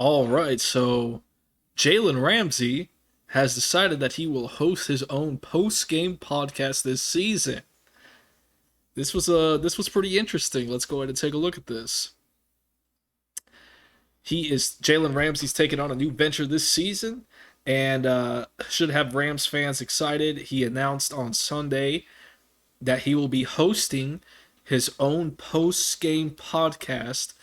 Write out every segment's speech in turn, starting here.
All right, so Jalen Ramsey has decided that he will host his own post-game podcast this season. This was pretty interesting. Let's go ahead and take a look at this. Jalen Ramsey's taking on a new venture this season, and should have Rams fans excited. He announced on Sunday that he will be hosting his own post-game podcast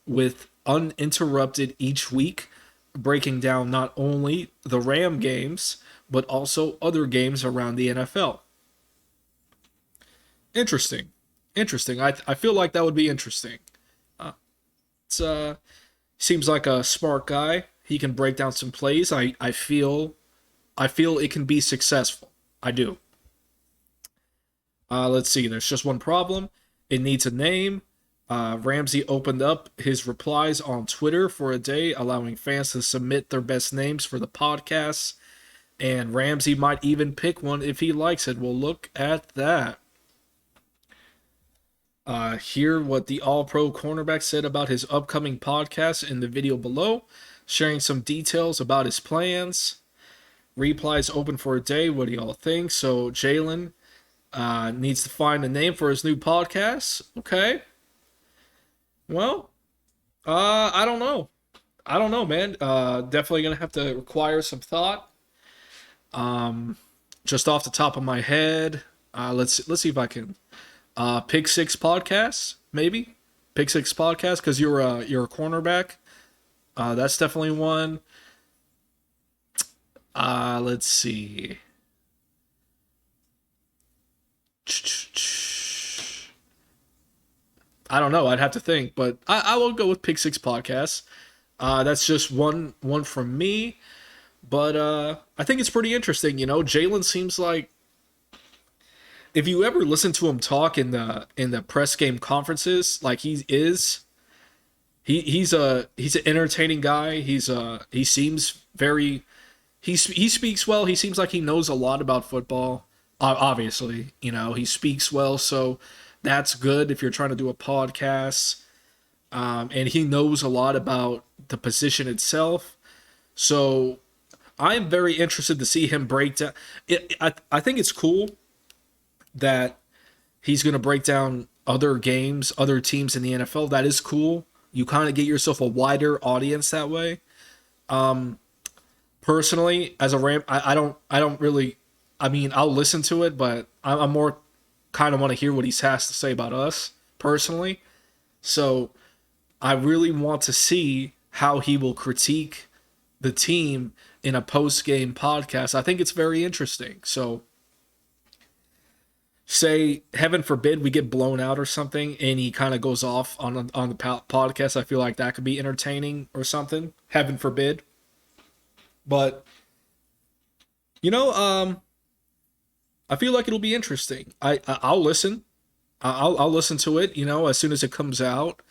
with uninterrupted each week, breaking down not only the Ram games, but also other games around the NFL. Interesting. Interesting. I feel like that would be interesting. It's seems like a smart guy. He can break down some plays. I feel it can be successful. I do. Let's see. There's just one problem. It needs a name. Ramsey opened up his replies on Twitter for a day, allowing fans to submit their best names for the podcasts. And Ramsey might even pick one if he likes it. Well, look at that. Hear what the All Pro cornerback said about his upcoming podcast in the video below, sharing some details about his plans. Replies open for a day. What do y'all think? So, Jalen needs to find a name for his new podcast. Okay. Well, I don't know. I don't know, man. Definitely gonna have to require some thought. Um, just off the top of my head, let's see if I can. Pick Six podcasts, maybe. Pick Six podcast because you're a cornerback. That's definitely one. Let's see. I don't know. I'd have to think, but I will go with Pick Six podcasts. That's just one from me, but I think it's pretty interesting. You know, Jalen seems like if you ever listen to him talk in the press game conferences, like he's an entertaining guy. He seems very he speaks well. He seems like he knows a lot about football. Obviously, you know he speaks well, so that's good if you're trying to do a podcast. And he knows a lot about the position itself. So I am very interested to see him break down. I think it's cool that he's going to break down other games, other teams in the NFL. That is cool. You kind of get yourself a wider audience that way. Personally, as a Ram, I don't really. I mean, I'll listen to it, but I'm more kind of want to hear what he has to say about us personally. So I really want to see how he will critique the team in a post game podcast. I think it's very interesting. So say heaven forbid we get blown out or something and he kind of goes off on the podcast, I feel like that could be entertaining or something, heaven forbid. But you know, I feel like it'll be interesting. I'll listen. I'll listen to it, you know, as soon as it comes out.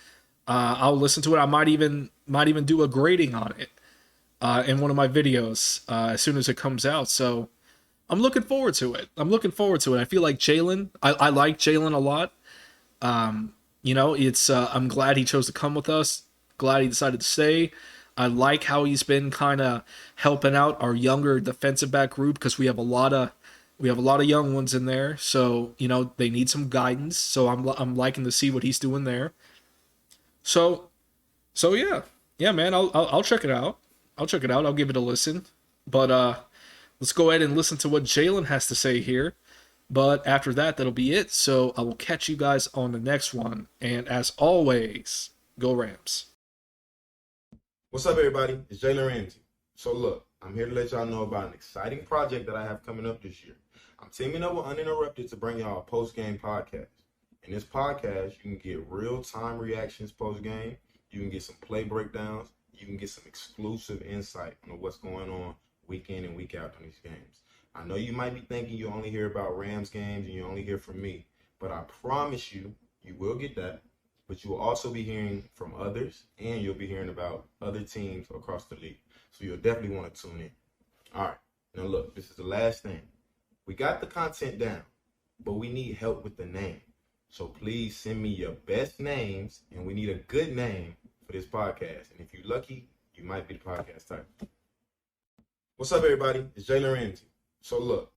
I'll listen to it. I might even do a grading on it in one of my videos as soon as it comes out. So I'm looking forward to it. I feel like Jalen. I like Jalen a lot. You know, it's I'm glad he chose to come with us. Glad he decided to stay. I like how he's been kind of helping out our younger defensive back group because we have a lot of young ones in there. So you know they need some guidance. So I'm liking to see what he's doing there. So yeah, yeah, man. I'll check it out. I'll check it out. I'll give it a listen. But let's go ahead and listen to what Jalen has to say here. But after that, that'll be it. So I will catch you guys on the next one. And as always, go Rams. What's up, everybody? It's Jalen Ramsey. So look, I'm here to let y'all know about an exciting project that I have coming up this year. I'm teaming up with Uninterrupted to bring y'all a post-game podcast. In this podcast, you can get real-time reactions post-game. You can get some play breakdowns. You can get some exclusive insight on what's going on week in and week out on these games. I know you might be thinking you only hear about Rams games and you only hear from me, but I promise you, you will get that. But you will also be hearing from others, and you'll be hearing about other teams across the league. So you'll definitely want to tune in. All right. Now look, this is the last thing. We got the content down, but we need help with the name. So please send me your best names, and we need a good name for this podcast. And if you're lucky, You might be the podcast type. What's up, everybody? It's Jalen Ramsey. So look,